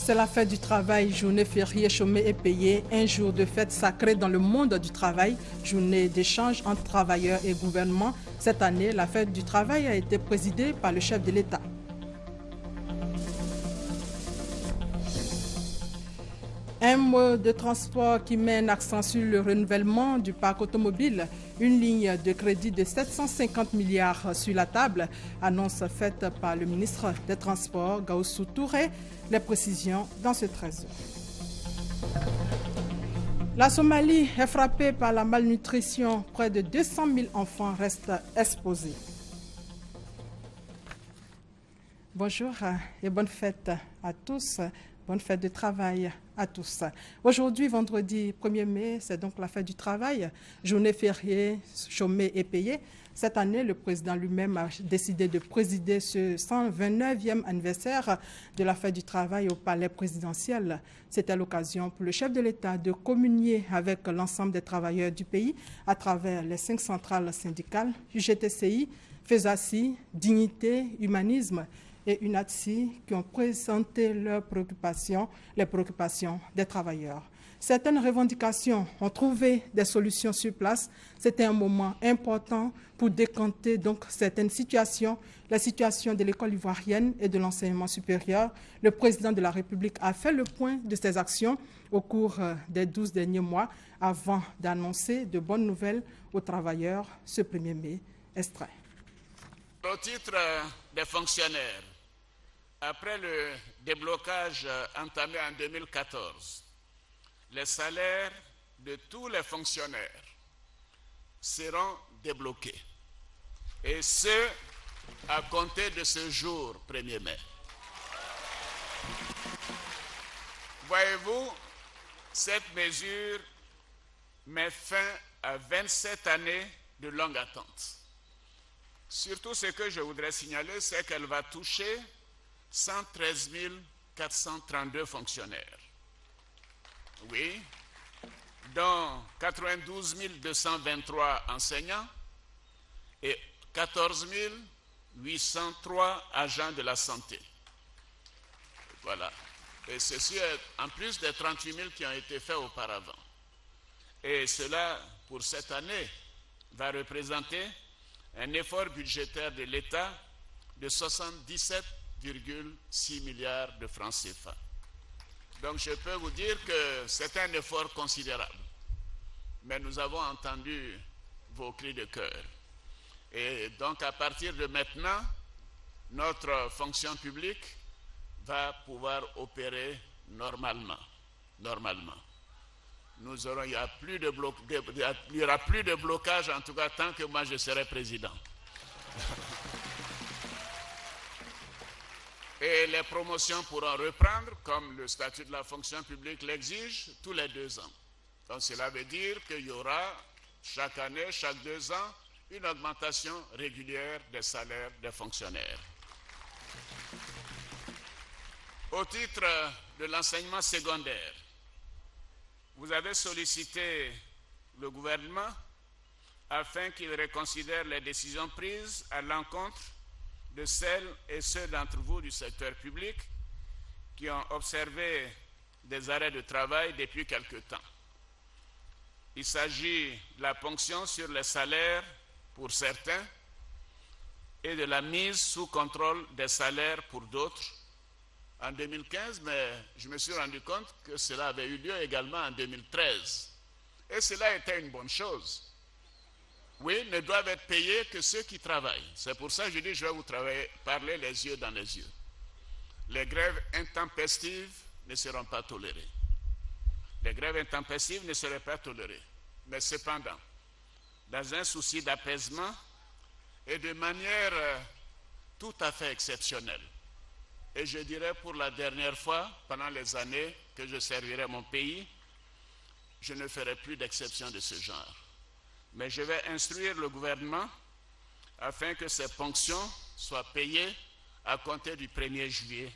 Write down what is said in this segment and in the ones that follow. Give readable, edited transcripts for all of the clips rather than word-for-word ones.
C'est la fête du travail, journée fériée, chômée et payée, un jour de fête sacré dans le monde du travail, journée d'échange entre travailleurs et gouvernement. Cette année, la fête du travail a été présidée par le chef de l'État. Un mode de transport qui met un accent sur le renouvellement du parc automobile. Une ligne de crédit de 750 milliards sur la table. Annonce faite par le ministre des Transports, Gaoussou Touré. Les précisions dans ce 13. La Somalie est frappée par la malnutrition. Près de 200 000 enfants restent exposés. Bonjour et bonne fête à tous. Bonne fête de travail à tous. Aujourd'hui, vendredi 1er mai, c'est donc la fête du travail, journée fériée, chômée et payée. Cette année, le président lui-même a décidé de présider ce 129e anniversaire de la fête du travail au palais présidentiel. C'était l'occasion pour le chef de l'État de communier avec l'ensemble des travailleurs du pays à travers les 5 centrales syndicales, UGTCI, FESACI, Dignité, Humanisme et UNATSI qui ont présenté leurs préoccupations, les préoccupations des travailleurs. Certaines revendications ont trouvé des solutions sur place. C'était un moment important pour décanter donc certaines situations, la situation de l'école ivoirienne et de l'enseignement supérieur. Le président de la République a fait le point de ces actions au cours des 12 derniers mois avant d'annoncer de bonnes nouvelles aux travailleurs ce 1er mai. Extrait. Au titre des fonctionnaires, après le déblocage entamé en 2014, les salaires de tous les fonctionnaires seront débloqués. Et ce, à compter de ce jour 1er mai. Voyez-vous, cette mesure met fin à 27 années de longue attente. Surtout, ce que je voudrais signaler, c'est qu'elle va toucher 113 432 fonctionnaires. Oui, dont 92 223 enseignants et 14 803 agents de la santé. Voilà. Et ceci est en plus des 38 000 qui ont été faits auparavant. Et cela, pour cette année, va représenter un effort budgétaire de l'État de 77,6 milliards de francs CFA. Donc je peux vous dire que c'est un effort considérable. Mais nous avons entendu vos cris de cœur. Et donc à partir de maintenant, notre fonction publique va pouvoir opérer normalement. Il n'y aura plus de blocage, en tout cas tant que moi je serai président. Et les promotions pourront reprendre, comme le statut de la fonction publique l'exige, tous les 2 ans. Donc cela veut dire qu'il y aura chaque année, chaque 2 ans, une augmentation régulière des salaires des fonctionnaires. Au titre de l'enseignement secondaire, vous avez sollicité le gouvernement afin qu'il reconsidère les décisions prises à l'encontre de celles et ceux d'entre vous du secteur public qui ont observé des arrêts de travail depuis quelque temps. Il s'agit de la ponction sur les salaires pour certains et de la mise sous contrôle des salaires pour d'autres en 2015, mais je me suis rendu compte que cela avait eu lieu également en 2013. Et cela était une bonne chose. Oui, ne doivent être payés que ceux qui travaillent. C'est pour ça que je dis, je vais vous parler les yeux dans les yeux. Les grèves intempestives ne seront pas tolérées. Les grèves intempestives ne seraient pas tolérées. Mais cependant, dans un souci d'apaisement et de manière tout à fait exceptionnelle, et je dirais pour la dernière fois, pendant les années que je servirai mon pays, je ne ferai plus d'exception de ce genre. Mais je vais instruire le gouvernement afin que ces ponctions soient payées à compter du 1er juillet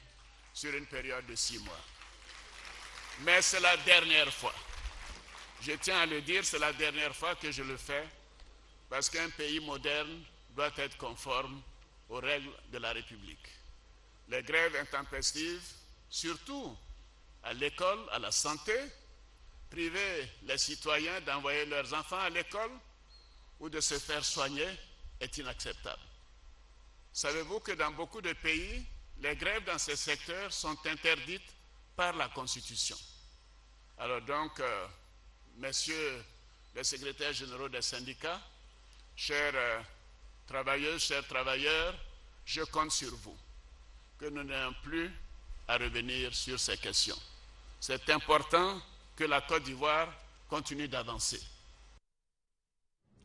sur une période de 6 mois. Mais c'est la dernière fois. Je tiens à le dire, c'est la dernière fois que je le fais parce qu'un pays moderne doit être conforme aux règles de la République. Les grèves intempestives, surtout à l'école, à la santé, priver les citoyens d'envoyer leurs enfants à l'école ou de se faire soigner est inacceptable. Savez-vous que dans beaucoup de pays, les grèves dans ces secteurs sont interdites par la Constitution? Alors donc, messieurs les secrétaires généraux des syndicats, chers travailleuses, chers travailleurs, je compte sur vous, que nous n'ayons plus à revenir sur ces questions. C'est important que la Côte d'Ivoire continue d'avancer.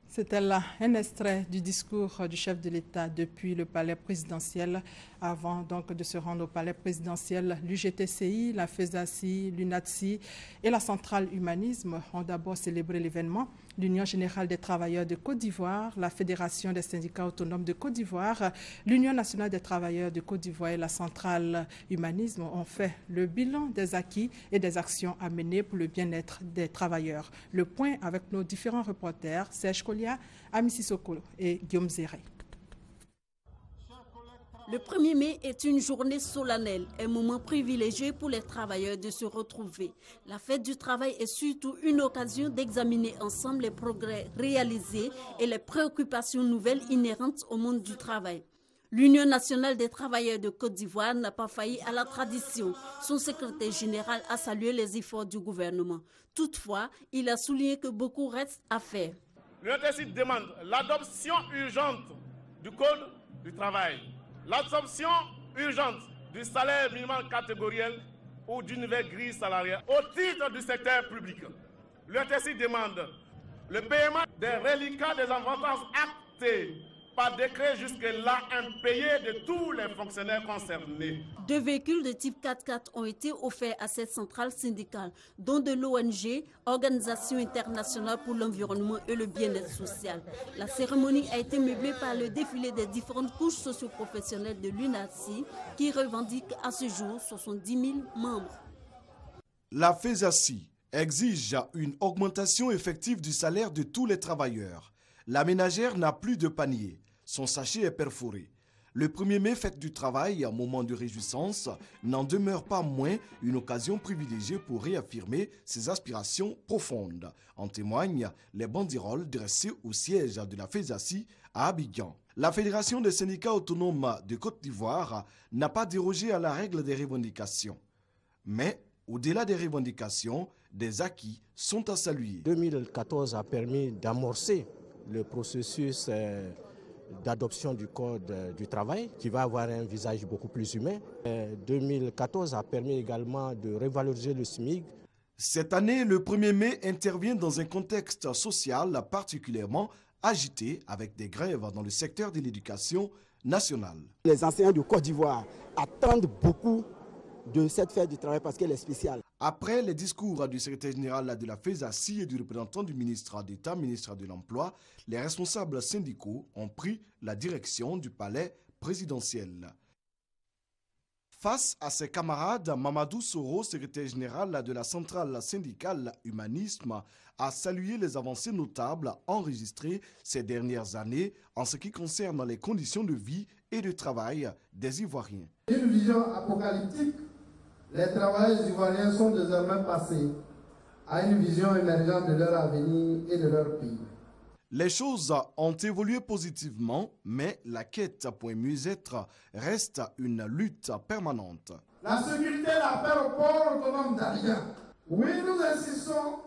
C'était là un extrait du discours du chef de l'État depuis le palais présidentiel. Avant donc de se rendre au palais présidentiel, l'UGTCI, la FESACI, l'UNATSI et la Centrale Humanisme ont d'abord célébré l'événement. L'Union générale des travailleurs de Côte d'Ivoire, la Fédération des syndicats autonomes de Côte d'Ivoire, l'Union nationale des travailleurs de Côte d'Ivoire et la Centrale Humanisme ont fait le bilan des acquis et des actions à mener pour le bien-être des travailleurs. Le point avec nos différents reporters, Serge Kolia, Ami Sissoko et Guillaume Zéré. Le 1er mai est une journée solennelle, un moment privilégié pour les travailleurs de se retrouver. La fête du travail est surtout une occasion d'examiner ensemble les progrès réalisés et les préoccupations nouvelles inhérentes au monde du travail. L'Union nationale des travailleurs de Côte d'Ivoire n'a pas failli à la tradition. Son secrétaire général a salué les efforts du gouvernement. Toutefois, il a souligné que beaucoup reste à faire. L'UNTC demande l'adoption urgente du Code du travail, l'adoption urgente du salaire minimum catégoriel ou d'une nouvelle grille salariale au titre du secteur public. L'UNTC demande le paiement des reliquats des avantages actés par décret jusque-là impayés de tous les fonctionnaires concernés. 2 véhicules de type 4x4 ont été offerts à cette centrale syndicale, dont de l'ONG, Organisation internationale pour l'environnement et le bien-être social. La cérémonie a été meublée par le défilé des différentes couches socio-professionnelles de l'UNATSI, qui revendique à ce jour 70 000 membres. La FESACI exige une augmentation effective du salaire de tous les travailleurs. La ménagère n'a plus de panier. Son sachet est perforé. Le 1er mai, fête du travail, un moment de réjouissance, n'en demeure pas moins une occasion privilégiée pour réaffirmer ses aspirations profondes. En témoignent les banderoles dressées au siège de la FESACI à Abidjan. La Fédération des syndicats autonomes de Côte d'Ivoire n'a pas dérogé à la règle des revendications. Mais, au-delà des revendications, des acquis sont à saluer. 2014 a permis d'amorcer le processus d'adoption du Code du travail qui va avoir un visage beaucoup plus humain. 2014 a permis également de revaloriser le SMIC. Cette année, le 1er mai intervient dans un contexte social particulièrement agité avec des grèves dans le secteur de l'éducation nationale. Les enseignants de Côte d'Ivoire attendent beaucoup de cette fête du travail parce qu'elle est spéciale. Après les discours du secrétaire général de la FESACI et du représentant du ministre d'État, ministre de l'Emploi, les responsables syndicaux ont pris la direction du palais présidentiel. Face à ses camarades, Mamadou Soro, secrétaire général de la centrale syndicale Humanisme, a salué les avancées notables enregistrées ces dernières années en ce qui concerne les conditions de vie et de travail des Ivoiriens. Une vision apocalyptique, les travailleurs ivoiriens sont désormais passés à une vision émergente de leur avenir et de leur pays. Les choses ont évolué positivement, mais la quête pour un mieux-être reste une lutte permanente. La sécurité, la paix au port autonome d'Abidjan. Oui, nous insistons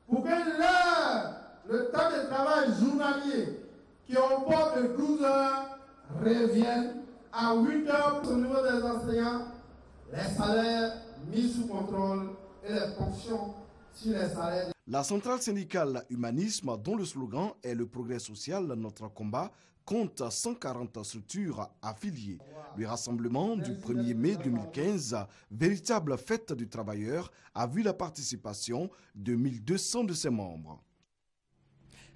pour que le temps de travail journalier, qui est au port de 12 heures, revienne à 8 heures au niveau des enseignants, les salaires mis sous contrôle et les ponctions sur les salaires. La centrale syndicale Humanisme, dont le slogan est « Le progrès social, notre combat », compte 140 structures affiliées. Le rassemblement du 1er mai 2015, véritable fête du travailleur, a vu la participation de 1200 de ses membres.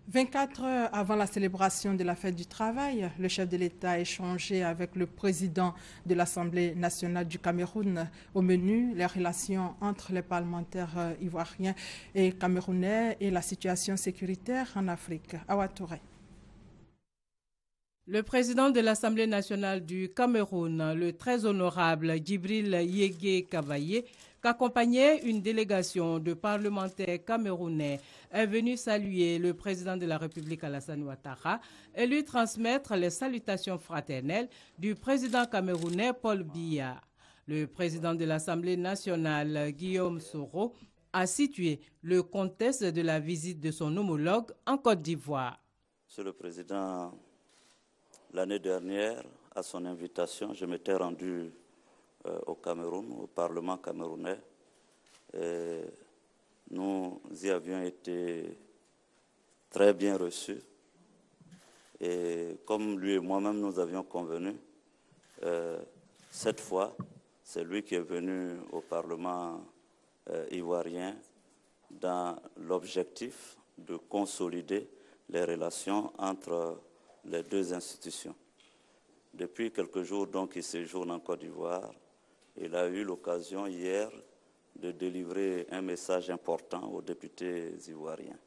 24 heures avant la célébration de la fête du travail, le chef de l'État a échangé avec le président de l'Assemblée nationale du Cameroun. Au menu, les relations entre les parlementaires ivoiriens et camerounais et la situation sécuritaire en Afrique. Awa Touré. Le président de l'Assemblée nationale du Cameroun, le très honorable Djibril Yégué Kavaye qu'accompagnait une délégation de parlementaires camerounais est venue saluer le président de la République Alassane Ouattara et lui transmettre les salutations fraternelles du président camerounais Paul Biya. Le président de l'Assemblée nationale, Guillaume Soro, a situé le contexte de la visite de son homologue en Côte d'Ivoire. Monsieur le Président, l'année dernière, à son invitation, je m'étais rendu au Cameroun, au Parlement camerounais. Et nous y avions été très bien reçus. Et comme lui et moi-même nous avions convenu, cette fois, c'est lui qui est venu au Parlement ivoirien dans l'objectif de consolider les relations entre les deux institutions. Depuis quelques jours, donc, il séjourne en Côte d'Ivoire. Il a eu l'occasion hier de délivrer un message important aux députés ivoiriens.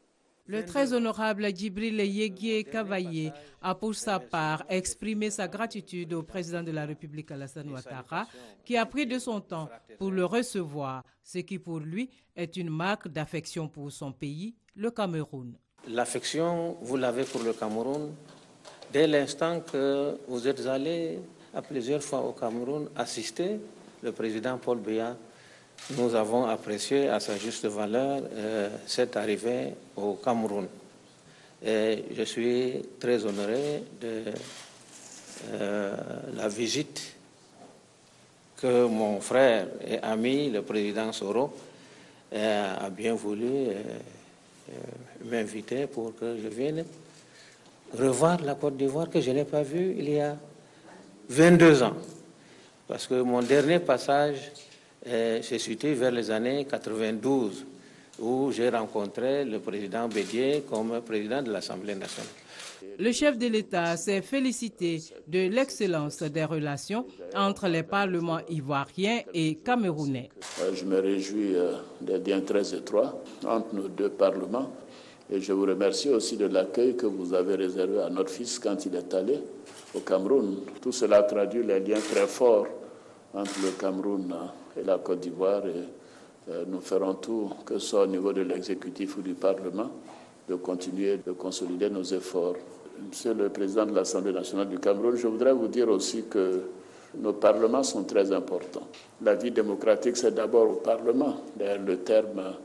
Le très honorable Djibril Yégué Cavaillé a pour sa part exprimé sa gratitude au président de la République Alassane Ouattara qui a pris de son temps pour le recevoir, ce qui pour lui est une marque d'affection pour son pays, le Cameroun. L'affection, vous l'avez pour le Cameroun. Dès l'instant que vous êtes allé à plusieurs fois au Cameroun assister le président Paul Biya, nous avons apprécié à sa juste valeur cette arrivée au Cameroun. Et je suis très honoré de la visite que mon frère et ami, le président Soro, a bien voulu m'inviter pour que je vienne revoir la Côte d'Ivoire que je n'ai pas vue il y a 22 ans. Parce que mon dernier passage s'est situé vers les années 92, où j'ai rencontré le président Bédié comme président de l'Assemblée nationale. Le chef de l'État s'est félicité de l'excellence des relations entre les parlements ivoiriens et camerounais. Je me réjouis des liens très étroits entre nos deux parlements et je vous remercie aussi de l'accueil que vous avez réservé à notre fils quand il est allé au Cameroun. Tout cela traduit les liens très forts entre le Cameroun et la Côte d'Ivoire et nous ferons tout, que ce soit au niveau de l'exécutif ou du Parlement, de continuer de consolider nos efforts. Monsieur le Président de l'Assemblée nationale du Cameroun, je voudrais vous dire aussi que nos parlements sont très importants. La vie démocratique, c'est d'abord au Parlement. D'ailleurs, le terme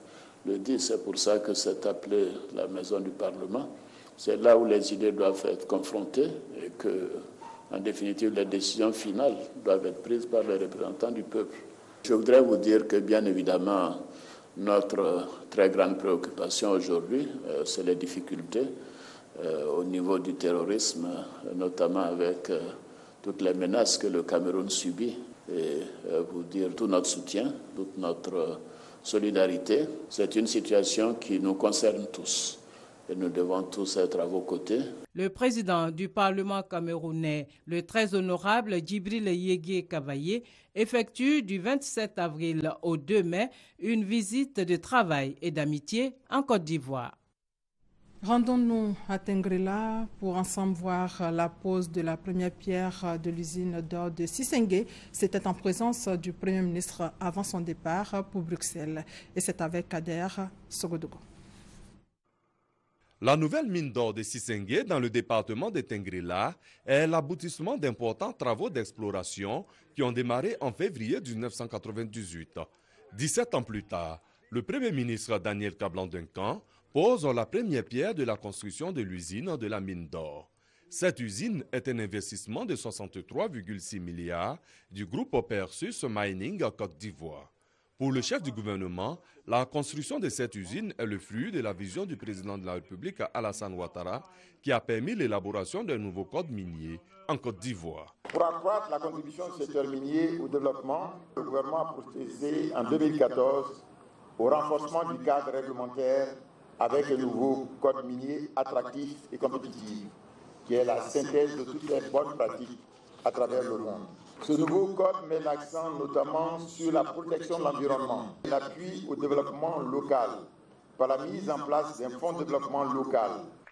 le dit, c'est pour ça que c'est appelé la maison du Parlement. C'est là où les idées doivent être confrontées et que, en définitive, les décisions finales doivent être prises par les représentants du peuple. Je voudrais vous dire que, bien évidemment, notre très grande préoccupation aujourd'hui, c'est les difficultés au niveau du terrorisme, notamment avec toutes les menaces que le Cameroun subit, et vous dire tout notre soutien, toute notre solidarité. C'est une situation qui nous concerne tous et nous devons tous être à vos côtés. Le président du Parlement camerounais, le très honorable Djibril Yégué Cavaillé, effectue du 27 avril au 2 mai une visite de travail et d'amitié en Côte d'Ivoire. Rendons-nous à Tengrela pour ensemble voir la pose de la première pierre de l'usine d'or de Sissengue. C'était en présence du Premier ministre avant son départ pour Bruxelles. Et c'est avec Kader Sogodogo. La nouvelle mine d'or de Sissengue dans le département de Tengrela est l'aboutissement d'importants travaux d'exploration qui ont démarré en février 1998. 17 ans plus tard, le Premier ministre Daniel Kablan-Duncan pose la première pierre de la construction de l'usine de la mine d'or. Cette usine est un investissement de 63,6 milliards du groupe Perseus Mining Côte d'Ivoire. Pour le chef du gouvernement, la construction de cette usine est le fruit de la vision du président de la République Alassane Ouattara qui a permis l'élaboration d'un nouveau code minier en Côte d'Ivoire. Pour accroître la contribution du secteur minier au développement, le gouvernement a procédé en 2014 au renforcement du cadre réglementaire avec le nouveau code minier attractif et compétitif, qui est la synthèse de toutes les bonnes pratiques à travers le monde. Ce nouveau code met l'accent notamment sur la protection de l'environnement, l'appui au développement local, par la mise en place d'un fonds de développement local.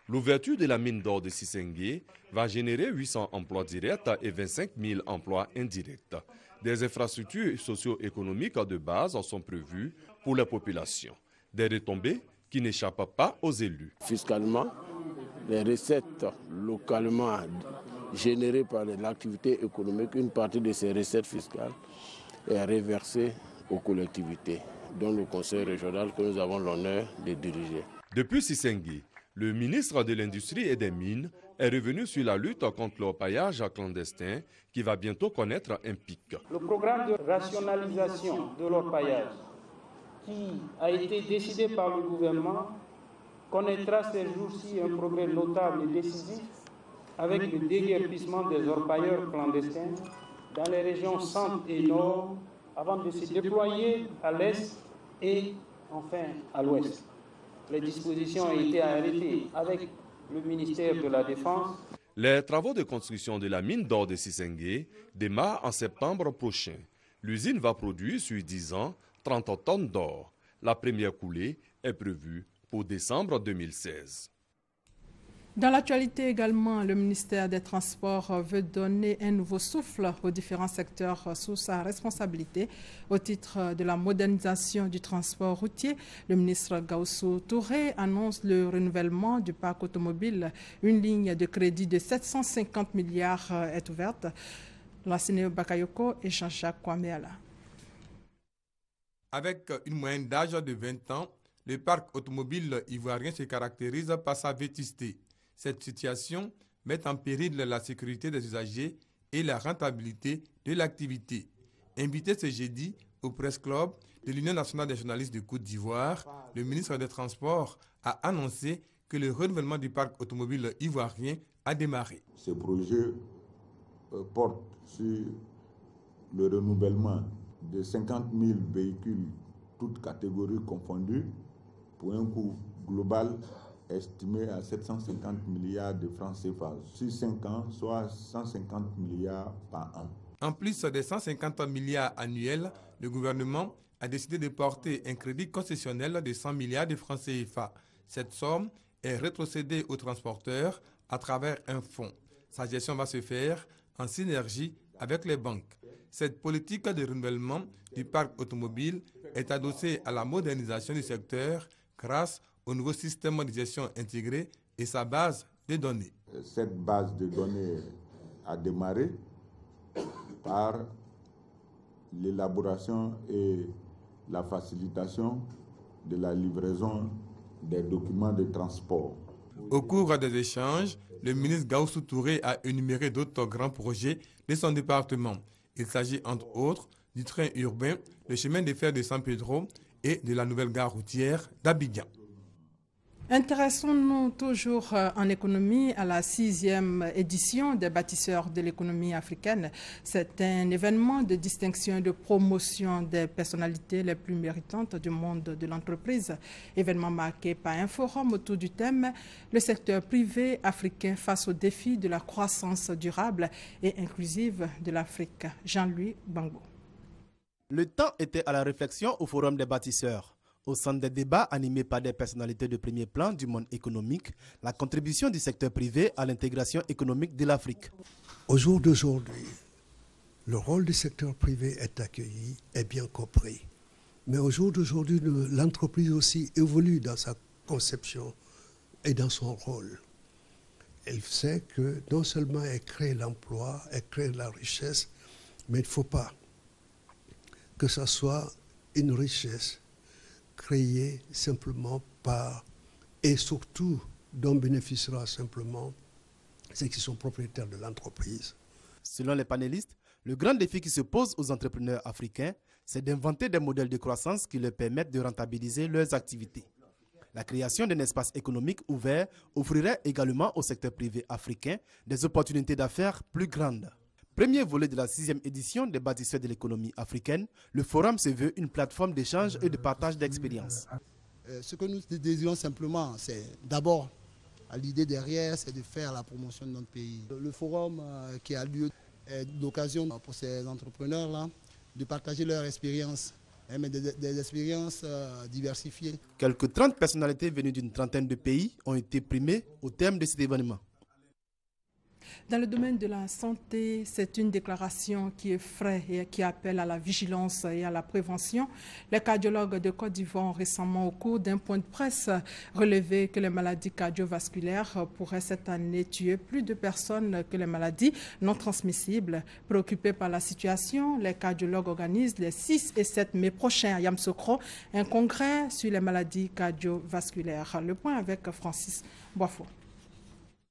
L'ouverture de la mine d'or de Sissengue va générer 800 emplois directs et 25 000 emplois indirects. Des infrastructures socio-économiques de base sont prévues pour la population. Des retombées qui n'échappent pas aux élus. Fiscalement, les recettes localement générées par l'activité économique, une partie de ces recettes fiscales est reversée aux collectivités, dont le conseil régional que nous avons l'honneur de diriger. Depuis Sissengue, le ministre de l'Industrie et des Mines est revenu sur la lutte contre l'orpaillage clandestin qui va bientôt connaître un pic. Le programme de rationalisation de l'orpaillage qui a été décidé par le gouvernement connaîtra ces jours-ci un progrès notable et décisif avec le déguerpissement des orpailleurs clandestins dans les régions centre et nord avant de se déployer à l'est et enfin à l'ouest. Les dispositions ont été arrêtées avec le ministère de la Défense. Les travaux de construction de la mine d'or de Sissengue démarrent en septembre prochain. L'usine va produire sur 10 ans 30 tonnes d'or. La première coulée est prévue pour décembre 2016. Dans l'actualité également, le ministère des Transports veut donner un nouveau souffle aux différents secteurs sous sa responsabilité. Au titre de la modernisation du transport routier, le ministre Gaussou Touré annonce le renouvellement du parc automobile. Une ligne de crédit de 750 milliards est ouverte. Lassine Bakayoko et Jean-Jacques Kwameala. Avec une moyenne d'âge de 20 ans, le parc automobile ivoirien se caractérise par sa vétusté. Cette situation met en péril la sécurité des usagers et la rentabilité de l'activité. Invité ce jeudi au Press Club de l'Union nationale des journalistes de Côte d'Ivoire, le ministre des Transports a annoncé que le renouvellement du parc automobile ivoirien a démarré. Ce projet porte sur le renouvellement de 50 000 véhicules, toutes catégories confondues, pour un coût global estimé à 750 milliards de francs CFA sur 5 ans, soit 150 milliards par an. En plus des 150 milliards annuels, le gouvernement a décidé de porter un crédit concessionnel de 100 milliards de francs CFA. Cette somme est rétrocédée aux transporteurs à travers un fonds. Sa gestion va se faire en synergie avec les banques. Cette politique de renouvellement du parc automobile est adossée à la modernisation du secteur grâce au nouveau système de gestion intégré et sa base de données. Cette base de données a démarré par l'élaboration et la facilitation de la livraison des documents de transport. Au cours des échanges, le ministre Gaussou Touré a énuméré d'autres grands projets de son département. Il s'agit entre autres du train urbain, le chemin de fer de San Pedro et de la nouvelle gare routière d'Abidjan. Intéressons-nous toujours en économie à la 6e édition des bâtisseurs de l'économie africaine. C'est un événement de distinction et de promotion des personnalités les plus méritantes du monde de l'entreprise. Événement marqué par un forum autour du thème « Le secteur privé africain face aux défis de la croissance durable et inclusive de l'Afrique ». Jean-Louis Bango. Le temps était à la réflexion au forum des bâtisseurs. Au centre des débats animés par des personnalités de premier plan du monde économique, la contribution du secteur privé à l'intégration économique de l'Afrique. Au jour d'aujourd'hui, le rôle du secteur privé est accueilli et bien compris. Mais au jour d'aujourd'hui, l'entreprise aussi évolue dans sa conception et dans son rôle. Elle sait que non seulement elle crée l'emploi, elle crée la richesse, mais il ne faut pas que ce soit une richesse créée simplement par, et surtout dont bénéficiera simplement ceux qui sont propriétaires de l'entreprise. Selon les panélistes, le grand défi qui se pose aux entrepreneurs africains, c'est d'inventer des modèles de croissance qui leur permettent de rentabiliser leurs activités. La création d'un espace économique ouvert offrirait également au secteur privé africain des opportunités d'affaires plus grandes. Premier volet de la 6e édition des bâtisseurs de l'économie africaine, le forum se veut une plateforme d'échange et de partage d'expériences. Ce que nous désirons simplement, c'est d'abord, l'idée derrière, c'est de faire la promotion de notre pays. Le forum qui a lieu est l'occasion pour ces entrepreneurs-là de partager leur expérience mais des expériences diversifiées. Quelques 30 personnalités venues d'une trentaine de pays ont été primées au terme de cet événement. Dans le domaine de la santé, c'est une déclaration qui effraie et qui appelle à la vigilance et à la prévention. Les cardiologues de Côte d'Ivoire ont récemment, au cours d'un point de presse, relevé que les maladies cardiovasculaires pourraient cette année tuer plus de personnes que les maladies non transmissibles. Préoccupés par la situation, les cardiologues organisent les 6 et 7 mai prochains à Yamoussoukro un congrès sur les maladies cardiovasculaires. Le point avec Francis Boifo.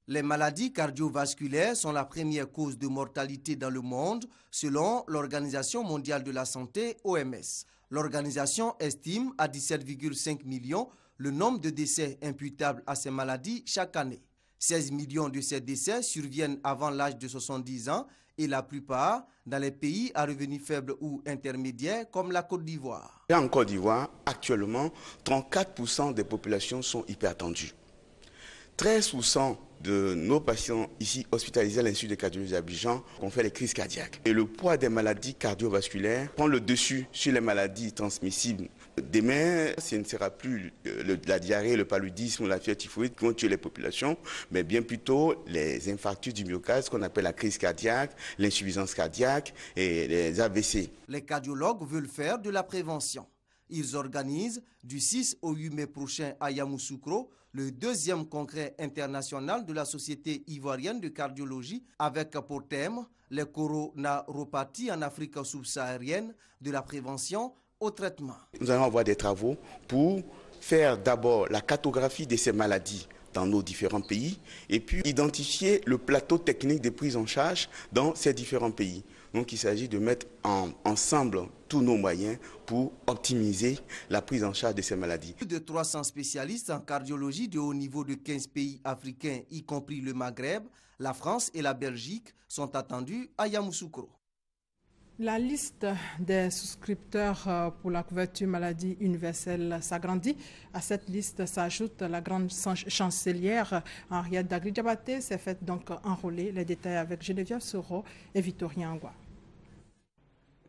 Les maladies cardiovasculaires sont la première cause de mortalité dans le monde, selon l'Organisation mondiale de la santé, OMS. L'organisation estime à 17,5 millions le nombre de décès imputables à ces maladies chaque année. 16 millions de ces décès surviennent avant l'âge de 70 ans et la plupart dans les pays à revenus faibles ou intermédiaires comme la Côte d'Ivoire. En Côte d'Ivoire, actuellement, 34% des populations sont hypertendues. 13% de nos patients ici hospitalisés à l'Institut de cardiologie d'Abidjan ont fait les crises cardiaques. Et le poids des maladies cardiovasculaires prend le dessus sur les maladies transmissibles. Demain, ce ne sera plus la diarrhée, le paludisme ou la fièvre typhoïde qui vont tuer les populations, mais bien plutôt les infarctus du myocarde, ce qu'on appelle la crise cardiaque, l'insuffisance cardiaque et les AVC. Les cardiologues veulent faire de la prévention. Ils organisent du 6 au 8 mai prochain à Yamoussoukro le 2e congrès international de la Société ivoirienne de cardiologie avec pour thème les coronaropathies en Afrique subsaharienne, de la prévention au traitement. Nous allons avoir des travaux pour faire d'abord la cartographie de ces maladies dans nos différents pays et puis identifier le plateau technique de prise en charge dans ces différents pays. Donc il s'agit de mettre ensemble tous nos moyens pour optimiser la prise en charge de ces maladies. Plus de 300 spécialistes en cardiologie de haut niveau de 15 pays africains, y compris le Maghreb, la France et la Belgique, sont attendus à Yamoussoukro. La liste des souscripteurs pour la couverture maladie universelle s'agrandit. À cette liste s'ajoute la grande chancelière Henriette Dagri-Diabaté, s'est faite donc enrôler. Les détails avec Geneviève Soro et Victorien Angwa.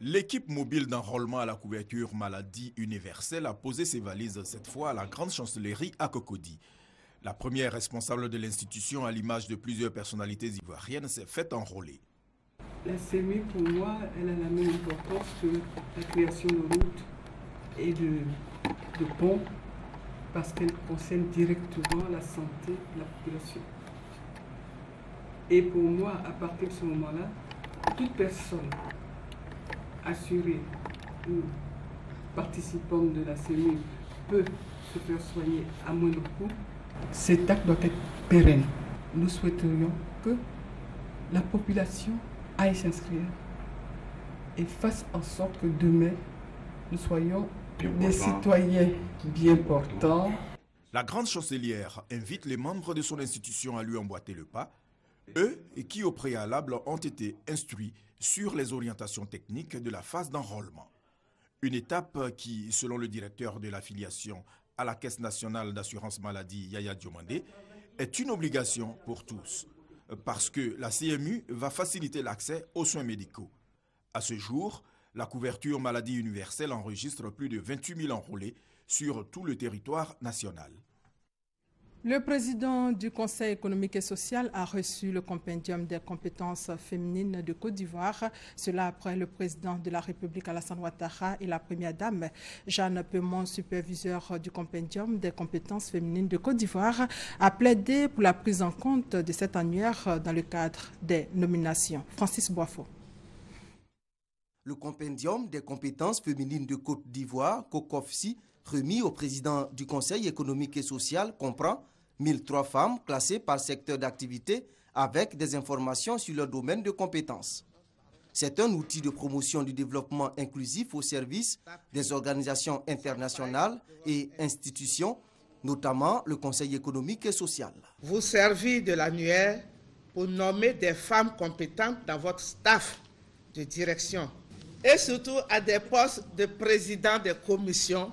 L'équipe mobile d'enrôlement à la couverture maladie universelle a posé ses valises cette fois à la grande chancellerie à Cocody. La première responsable de l'institution, à l'image de plusieurs personnalités ivoiriennes, s'est faite enrôler. La CMU, pour moi, elle a la même importance que la création de routes et de ponts parce qu'elle concerne directement la santé de la population. Et pour moi, à partir de ce moment-là, toute personne assurée ou participante de la CMU peut se faire soigner à moindre coût. Cet acte doit être pérenne. Nous souhaiterions que la population aille s'inscrire et fasse en sorte que demain, nous soyons des citoyens bien portants. La grande chancelière invite les membres de son institution à lui emboîter le pas, eux qui au préalable ont été instruits sur les orientations techniques de la phase d'enrôlement. Une étape qui, selon le directeur de l'affiliation à la Caisse nationale d'assurance maladie, Yaya Diomandé, est une obligation pour tous. Parce que la CMU va faciliter l'accès aux soins médicaux. À ce jour, la couverture maladie universelle enregistre plus de 28 000 enrôlés sur tout le territoire national. Le président du Conseil économique et social a reçu le compendium des compétences féminines de Côte d'Ivoire. Cela après le président de la République Alassane Ouattara et la première dame Jeanne Peumont, superviseur du compendium des compétences féminines de Côte d'Ivoire, a plaidé pour la prise en compte de cet annuaire dans le cadre des nominations. Francis Boifo. Le compendium des compétences féminines de Côte d'Ivoire, COCOFSI, remis au président du Conseil économique et social, comprend 1003 femmes classées par secteur d'activité avec des informations sur leur domaine de compétences. C'est un outil de promotion du développement inclusif au service des organisations internationales et institutions, notamment le Conseil économique et social. Vous servez de l'annuaire pour nommer des femmes compétentes dans votre staff de direction et surtout à des postes de président des commissions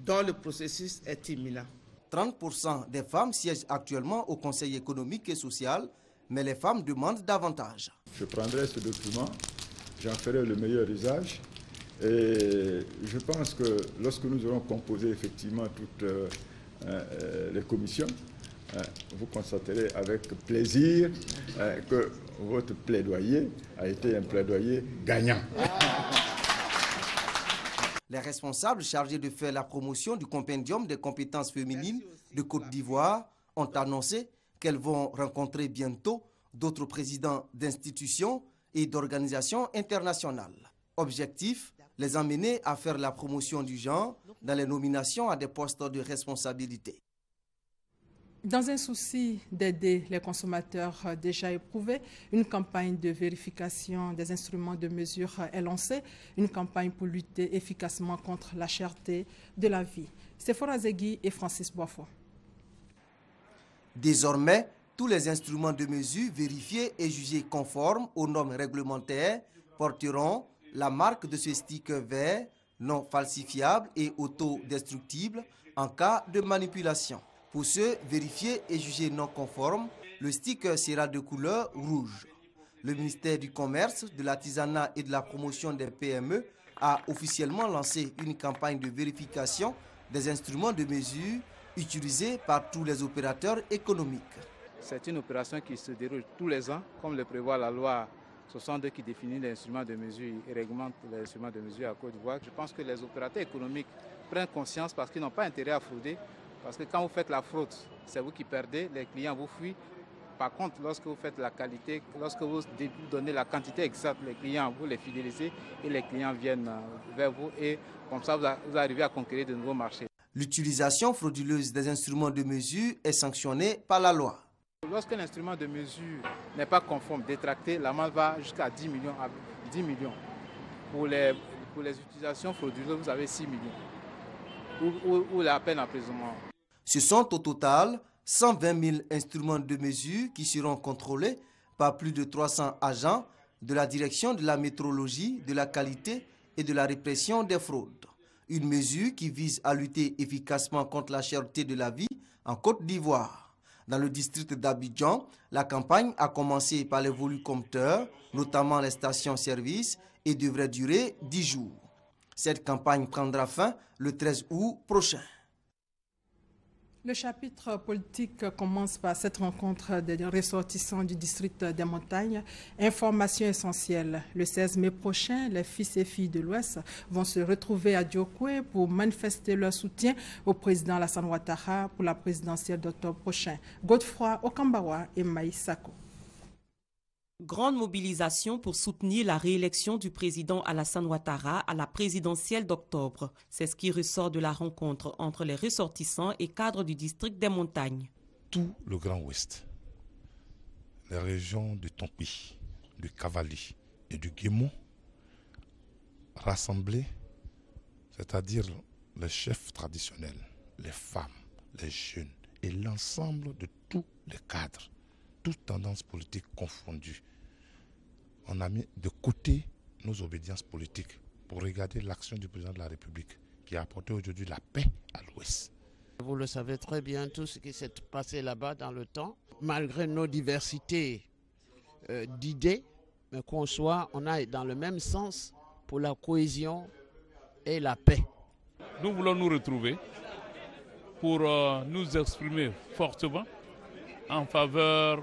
dont le processus est imminent. 30% des femmes siègent actuellement au Conseil économique et social, mais les femmes demandent davantage. Je prendrai ce document, j'en ferai le meilleur usage Et je pense que lorsque nous aurons composé effectivement toutes les commissions, vous constaterez avec plaisir que votre plaidoyer a été un plaidoyer gagnant. Les responsables chargés de faire la promotion du compendium des compétences féminines de Côte d'Ivoire ont annoncé qu'elles vont rencontrer bientôt d'autres présidents d'institutions et d'organisations internationales. Objectif, les emmener à faire la promotion du genre dans les nominations à des postes de responsabilité. Dans un souci d'aider les consommateurs déjà éprouvés, une campagne de vérification des instruments de mesure est lancée, une campagne pour lutter efficacement contre la cherté de la vie. Sephora Zegui et Francis Boifo. Désormais, tous les instruments de mesure vérifiés et jugés conformes aux normes réglementaires porteront la marque de ce sticker vert non falsifiable et autodestructible en cas de manipulation. Pour ceux vérifiés et jugés non conformes, le sticker sera de couleur rouge. Le ministère du Commerce, de l'Artisanat et de la Promotion des PME a officiellement lancé une campagne de vérification des instruments de mesure utilisés par tous les opérateurs économiques. C'est une opération qui se déroule tous les ans, comme le prévoit la loi 62 qui définit les instruments de mesure et réglemente les instruments de mesure à Côte d'Ivoire. Je pense que les opérateurs économiques prennent conscience parce qu'ils n'ont pas intérêt à frauder. Parce que quand vous faites la fraude, c'est vous qui perdez, les clients vous fuient. Par contre, lorsque vous faites la qualité, lorsque vous donnez la quantité exacte, les clients, vous les fidélisez et les clients viennent vers vous et comme ça, vous arrivez à conquérir de nouveaux marchés. L'utilisation frauduleuse des instruments de mesure est sanctionnée par la loi. Lorsque l'instrument de mesure n'est pas conforme, détracté, l'amende va jusqu'à 10 millions. Pour les utilisations frauduleuses, vous avez 6 millions. Ou la peine d'emprisonnement. Ce sont au total 120 000 instruments de mesure qui seront contrôlés par plus de 300 agents de la direction de la métrologie, de la qualité et de la répression des fraudes. Une mesure qui vise à lutter efficacement contre la cherté de la vie en Côte d'Ivoire. Dans le district d'Abidjan, la campagne a commencé par les volucompteurs, notamment les stations-service, et devrait durer 10 jours. Cette campagne prendra fin le 13 août prochain. Le chapitre politique commence par cette rencontre des ressortissants du district des montagnes. Information essentielle. Le 16 mai prochain, les fils et filles de l'Ouest vont se retrouver à Diokwe pour manifester leur soutien au président Alassane Ouattara pour la présidentielle d'octobre prochain. Godefroy Okambawa et Maïs Sako. Grande mobilisation pour soutenir la réélection du président Alassane Ouattara à la présidentielle d'octobre. C'est ce qui ressort de la rencontre entre les ressortissants et cadres du district des montagnes. Tout le Grand Ouest, les régions du Tompi, du Cavali et du Guémon, rassemblés, c'est-à-dire les chefs traditionnels, les femmes, les jeunes et l'ensemble de tous les cadres, toutes tendances politiques confondues. On a mis de côté nos obédiences politiques pour regarder l'action du président de la République qui a apporté aujourd'hui la paix à l'Ouest. Vous le savez très bien, tout ce qui s'est passé là-bas dans le temps, malgré nos diversités d'idées, mais on a dans le même sens pour la cohésion et la paix. Nous voulons nous retrouver pour nous exprimer fortement en faveur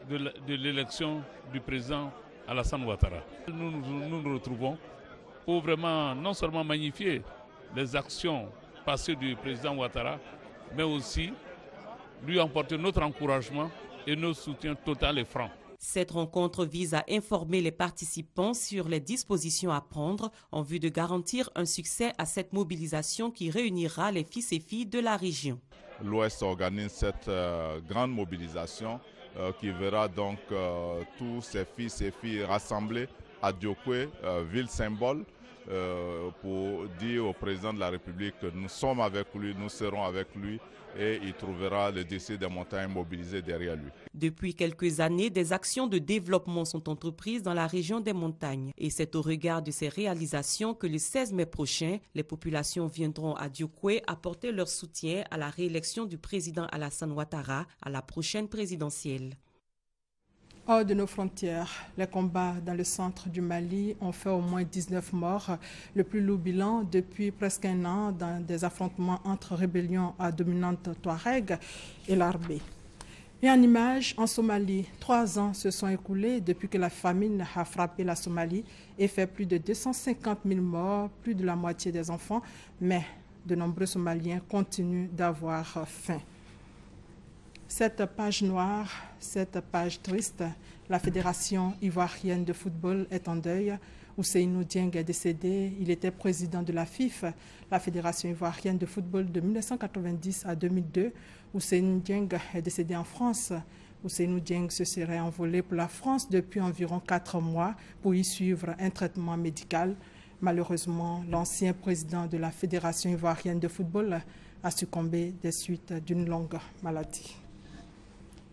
de l'élection du président Alassane Ouattara. Nous nous retrouvons pour vraiment non seulement magnifier les actions passées du président Ouattara, mais aussi lui apporter notre encouragement et notre soutien total et franc. Cette rencontre vise à informer les participants sur les dispositions à prendre en vue de garantir un succès à cette mobilisation qui réunira les fils et filles de la région. L'Ouest organise cette grande mobilisation qui verra donc tous ces fils et filles rassemblés à Diokwe, ville symbole, pour dire au président de la République que nous sommes avec lui, nous serons avec lui et il trouvera le district des montagnes mobilisé derrière lui. Depuis quelques années, des actions de développement sont entreprises dans la région des montagnes. Et c'est au regard de ces réalisations que le 16 mai prochain, les populations viendront à Diokwe apporter leur soutien à la réélection du président Alassane Ouattara à la prochaine présidentielle. Hors de nos frontières, les combats dans le centre du Mali ont fait au moins 19 morts, le plus lourd bilan depuis presque un an dans des affrontements entre rébellions à dominante Touareg et l'armée. Et en images, en Somalie, 3 ans se sont écoulés depuis que la famine a frappé la Somalie et fait plus de 250 000 morts, plus de la moitié des enfants, mais de nombreux Somaliens continuent d'avoir faim. Cette page noire, cette page triste, la Fédération ivoirienne de football est en deuil. Ousseynou Dieng est décédé. Il était président de la FIF, la Fédération ivoirienne de football de 1990 à 2002. Ousseynou Dieng est décédé en France. Ousseynou Dieng se serait envolé pour la France depuis environ 4 mois pour y suivre un traitement médical. Malheureusement, l'ancien président de la Fédération ivoirienne de football a succombé des suites d'une longue maladie.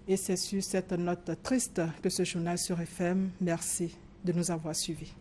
Et c'est sur cette note triste que ce journal sur FM. Merci de nous avoir suivis.